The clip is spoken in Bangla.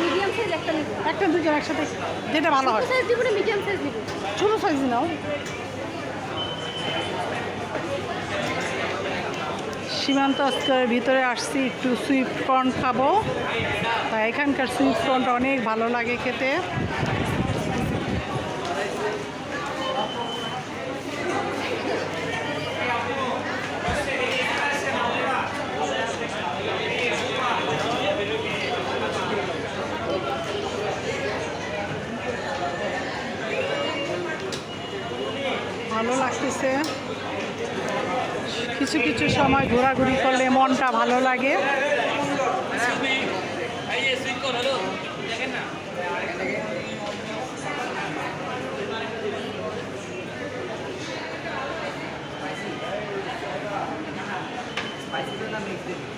মিডিয়াম সাইজ একটা নিব। একটা দুজন একসাথে যেটা ভালো হয়। ছোট সাইজ দিব না মিডিয়াম সাইজ দিব? ছোটো সাইজ নাও। সীমান্ত আজকের ভিতরে আসছি একটু সুইট কর্ন খাবো। এখানকার সুইট কর্নটা অনেক ভালো লাগে খেতে। ভালো লাগতেছে, কিছু কিছু সময় ঘোরাঘুরি করলে মনটা ভালো লাগে। স্পাইসি না মিক্স